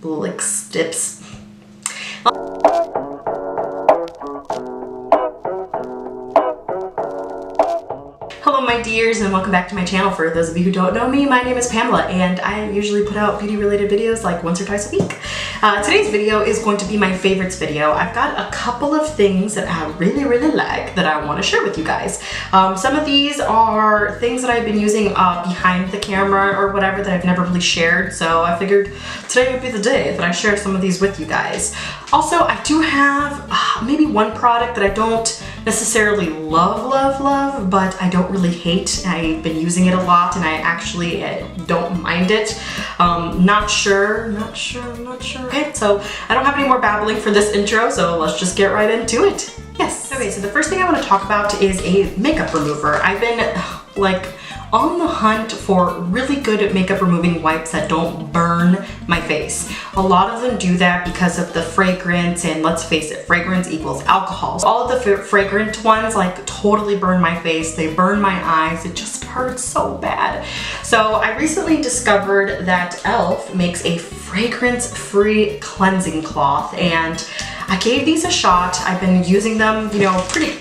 lick tips. Hello my dears and welcome back to my channel. For those of you who don't know me, my name is Pamela and I usually put out beauty related videos like once or twice a week. Today's video is going to be my favorites video. I've got a couple of things that I really like that I want to share with you guys. Some of these are things that I've been using behind the camera or whatever that I've never really shared, so I figured today would be the day that I share some of these with you guys. Also, I do have maybe one product that I don't necessarily love, but I don't really hate. I've been using it a lot and I actually don't mind it. Not sure. Okay, so I don't have any more babbling for this intro, so let's just get right into it. Yes. Okay, so the first thing I want to talk about is a makeup remover. I've been like on the hunt for really good makeup removing wipes that don't burn my face. A lot of them do that because of the fragrance, and let's face it, fragrance equals alcohol. All of the fragrant ones like totally burn my face, they burn my eyes, it just hurts so bad. So I recently discovered that e.l.f. makes a fragrance-free cleansing cloth, and I gave these a shot. I've been using them, you know, pretty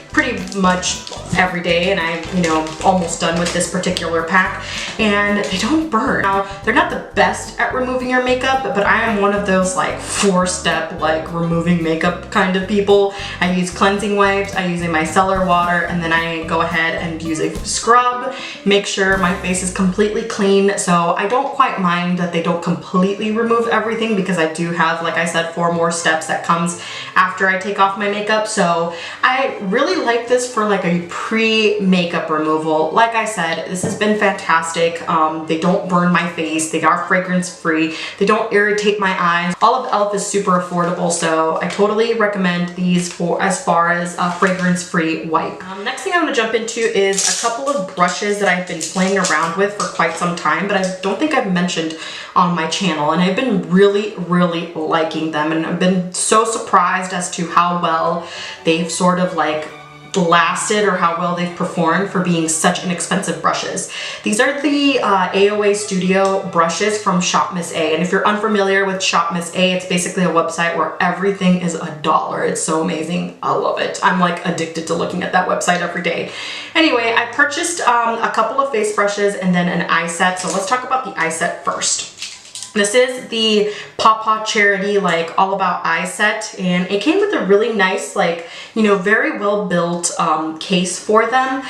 much every day, and I'm, you know, almost done with this particular pack, and they don't burn. Now, they're not the best at removing your makeup, but I am one of those like 4-step like removing makeup kind of people. I use cleansing wipes, I use a micellar water, and then I go ahead and use a scrub, make sure my face is completely clean. So I don't quite mind that they don't completely remove everything, because I do have, like I said, 4 more steps that comes after I take off my makeup. So I really like this for like a pre-makeup removal. Like I said, this has been fantastic. They don't burn my face, they are fragrance free, they don't irritate my eyes. All of e.l.f. is super affordable, so I totally recommend these for as far as a fragrance free wipe. Next thing I want to jump into is a couple of brushes that I've been playing around with for quite some time, but I don't think I've mentioned on my channel, and I've been really liking them, and I've been so surprised as to how well they've sort of like lasted, or how well they've performed for being such inexpensive brushes. These are the AOA Studio brushes from Shop Miss A, and if you're unfamiliar with Shop Miss A, it's basically a website where everything is $1. It's so amazing. I love it. I'm like addicted to looking at that website every day. Anyway, I purchased a couple of face brushes and then an eye set, so let's talk about the eye set first. This is the Papa Charity like all about eye set, and it came with a really nice, like, you know, very well built case for them,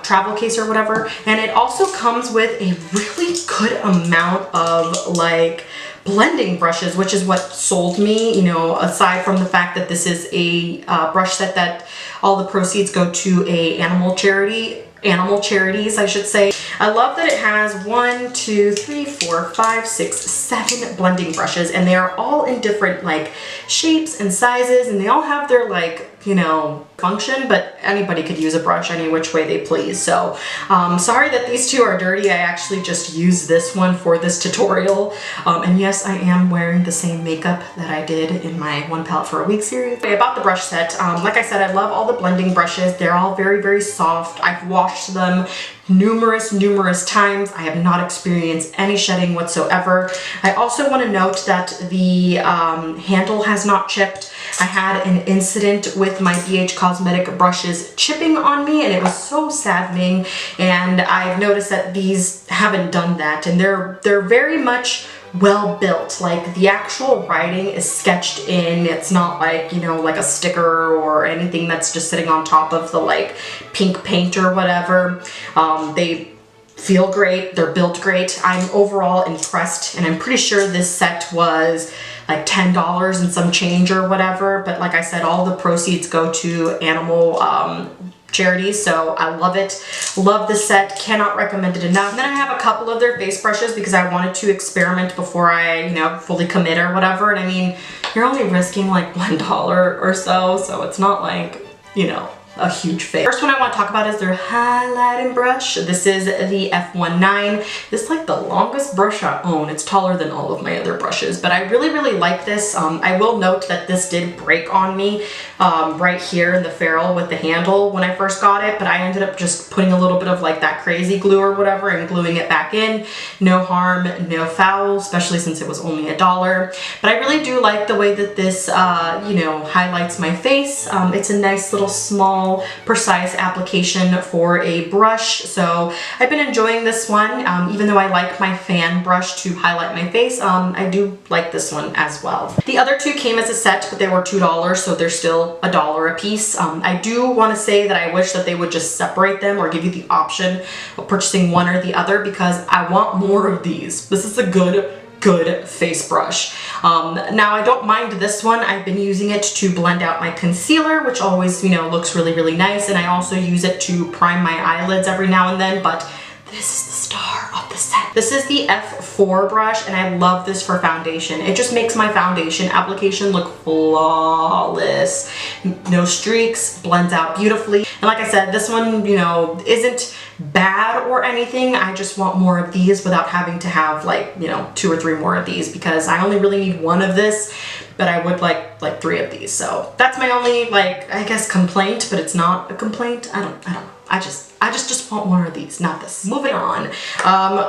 travel case or whatever, and it also comes with a really good amount of like blending brushes, which is what sold me, you know, aside from the fact that this is a brush set that all the proceeds go to a animal charities, I should say. I love that it has 1, 2, 3, 4, 5, 6, 7 blending brushes, and they are all in different like shapes and sizes, and they all have their like, you know, function, but anybody could use a brush any which way they please. So sorry that these two are dirty. I actually just used this one for this tutorial, and yes, I am wearing the same makeup that I did in my One Palette for a Week series. Okay, about the brush set, like I said, I love all the blending brushes. They're all very soft. I've washed them numerous times. I have not experienced any shedding whatsoever. I also want to note that the handle has not chipped. I had an incident with my BH Cosmetic brushes chipping on me, and it was so saddening, and I've noticed that these haven't done that, and they're very much well built. Like the actual writing is sketched in. It's not like, you know, like a sticker or anything that's just sitting on top of the like pink paint or whatever. They feel great, they're built great. I'm overall impressed, and I'm pretty sure this set was like $10 and some change or whatever, but like I said, all the proceeds go to animal charities, so I love it. Love the set, cannot recommend it enough. And then I have a couple of their face brushes because I wanted to experiment before I, you know, fully commit or whatever, and I mean, you're only risking like $1 or so it's not like, you know, a huge fave. First one I want to talk about is their highlighting brush. This is the F19. This is like the longest brush I own. It's taller than all of my other brushes, but I really like this. I will note that this did break on me right here in the ferrule with the handle when I first got it, but I ended up just putting a little bit of like that crazy glue or whatever and gluing it back in. No harm, no foul, especially since it was only $1. But I really do like the way that this, you know, highlights my face. It's a nice little small, precise application for a brush. So I've been enjoying this one. Even though I like my fan brush to highlight my face, I do like this one as well. The other two came as a set, but they were $2, so they're still $1 a piece. I do want to say that I wish that they would just separate them or give you the option of purchasing one or the other, because I want more of these. This is a good face brush. Now I don't mind this one. I've been using it to blend out my concealer, which always, you know, looks really nice, and I also use it to prime my eyelids every now and then, but this is the star of the set. This is the F4 brush, and I love this for foundation. It just makes my foundation application look flawless. No streaks, blends out beautifully. And like I said, this one, you know, isn't bad or anything. I just want more of these without having to have like, you know, 2 or 3 more of these, because I only really need 1 of this, but I would like 3 of these. So that's my only, like, I guess complaint, but it's not a complaint. I don't know. I just want more of these, not this. Moving on,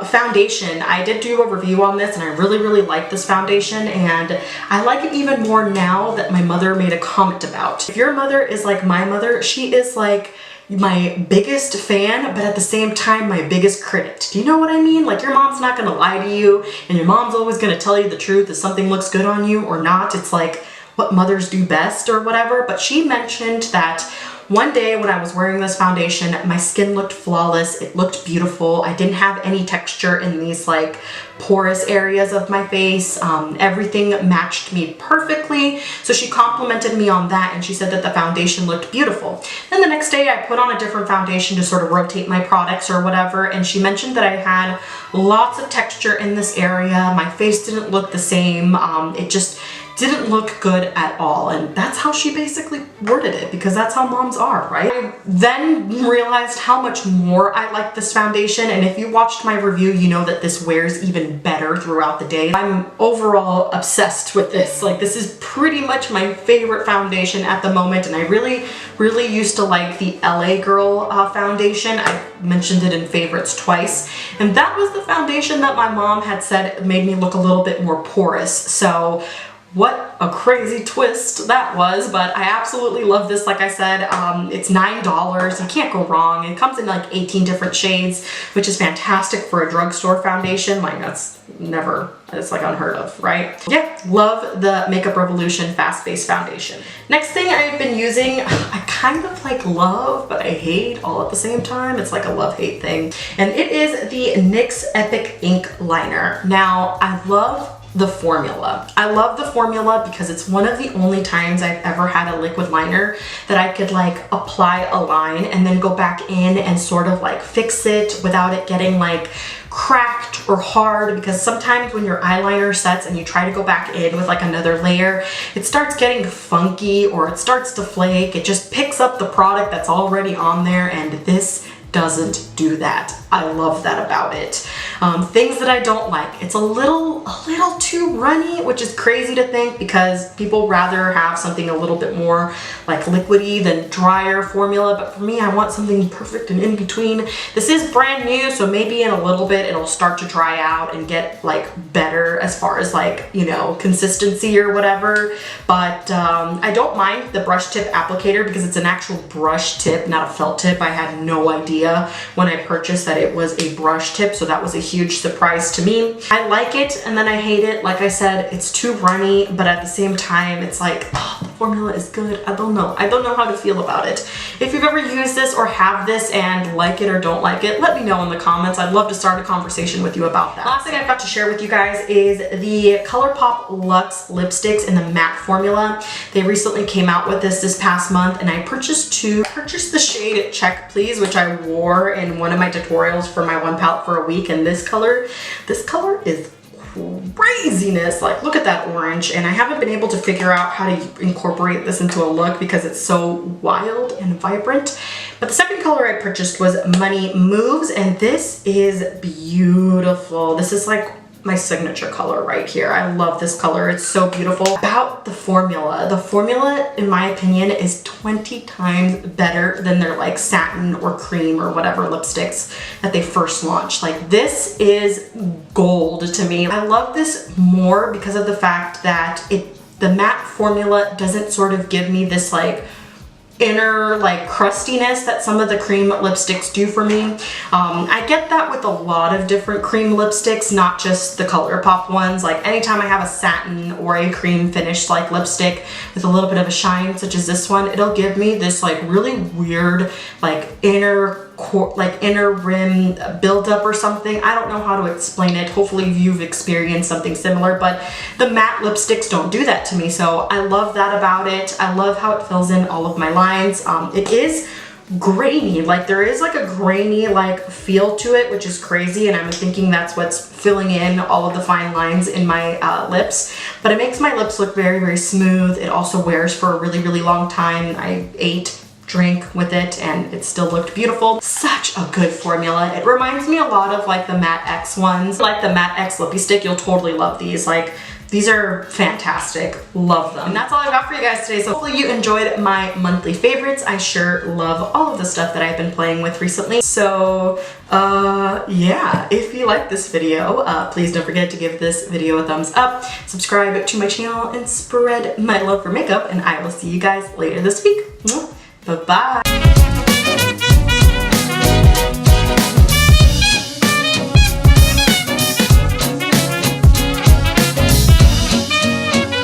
foundation. I did do a review on this, and I really like this foundation, and I like it even more now that my mother made a comment about. If your mother is like my mother, she is like my biggest fan, but at the same time my biggest critic. Do you know what I mean? Like, your mom's not gonna lie to you, and your mom's always gonna tell you the truth if something looks good on you or not. It's like what mothers do best or whatever. But she mentioned that one day when I was wearing this foundation, my skin looked flawless. It looked beautiful. I didn't have any texture in these like porous areas of my face. Everything matched me perfectly. So she complimented me on that, and she said that the foundation looked beautiful. Then the next day I put on a different foundation to sort of rotate my products or whatever, and she mentioned that I had lots of texture in this area. My face didn't look the same. It just didn't look good at all, and that's how she basically worded it, because that's how moms are, right? I then realized how much more I like this foundation, and if you watched my review, you know that this wears even better throughout the day. I'm overall obsessed with this. Like, this is pretty much my favorite foundation at the moment, and I really used to like the LA Girl foundation. I mentioned it in favorites twice, and that was the foundation that my mom had said made me look a little bit more porous. So what a crazy twist that was, but I absolutely love this. Like I said, it's $9. You can't go wrong. It comes in like 18 different shades, which is fantastic for a drugstore foundation. Like, that's it's like unheard of, right? Yeah, love the Makeup Revolution Fast Base Foundation. Next thing I've been using, I kind of like love, but I hate all at the same time. It's like a love-hate thing. And it is the NYX Epic Ink Liner. Now, I love the formula. I love the formula because it's one of the only times I've ever had a liquid liner that I could like apply a line and then go back in and sort of like fix it without it getting like cracked or hard, because sometimes when your eyeliner sets and you try to go back in with like another layer, it starts getting funky or it starts to flake. It just picks up the product that's already on there, and this doesn't do that. I love that about it. Things that I don't like, it's a little too runny, which is crazy to think because people rather have something a little bit more like liquidy than drier formula, but for me, I want something perfect and in between. This is brand new, so maybe in a little bit it'll start to dry out and get like better as far as like, you know, consistency or whatever, but I don't mind the brush tip applicator because it's an actual brush tip, not a felt tip. I had no idea when I purchased that it was a brush tip, so that was a huge surprise to me. I like it and then I hate it. Like I said, it's too runny, but at the same time, it's like, oh, the formula is good. I don't know how to feel about it. If you've ever used this or have this and like it or don't like it, let me know in the comments. I'd love to start a conversation with you about that. Last thing I've got to share with you guys is the Colourpop Luxe lipsticks in the matte formula. They recently came out with this past month, and I purchased two. I purchased the shade Check Please, which I wore in one of my tutorials for my one palette for a week, and this color is craziness. Like, look at that orange. And I haven't been able to figure out how to incorporate this into a look because it's so wild and vibrant. But the second color I purchased was Money Moves, and this is beautiful. This is like my signature color right here. I love this color. It's so beautiful. About the formula, in my opinion, is 20 times better than their like satin or cream or whatever lipsticks that they first launched. Like, this is gold to me. I love this more because of the fact that the matte formula doesn't sort of give me this like inner like crustiness that some of the cream lipsticks do for me. I get that with a lot of different cream lipsticks, not just the Colourpop ones. Like, anytime I have a satin or a cream finished like lipstick with a little bit of a shine, such as this one, it'll give me this like really weird like inner rim buildup or something. I don't know how to explain it. Hopefully you've experienced something similar, but the matte lipsticks don't do that to me. So I love that about it. I love how it fills in all of my lines. It is grainy, like there is like a grainy like feel to it, which is crazy, and I'm thinking that's what's filling in all of the fine lines in my lips. But it makes my lips look very, very smooth. It also wears for a really, really long time. I drink with it and it still looked beautiful. Such a good formula. It reminds me a lot of like the Matte X ones, like the Matte X Lippy Stick. You'll totally love these. Like, these are fantastic. Love them. And that's all I've got for you guys today. So hopefully you enjoyed my monthly favorites. I sure love all of the stuff that I've been playing with recently. So yeah, if you like this video, please don't forget to give this video a thumbs up, subscribe to my channel, and spread my love for makeup. And I will see you guys later this week. Bye-bye.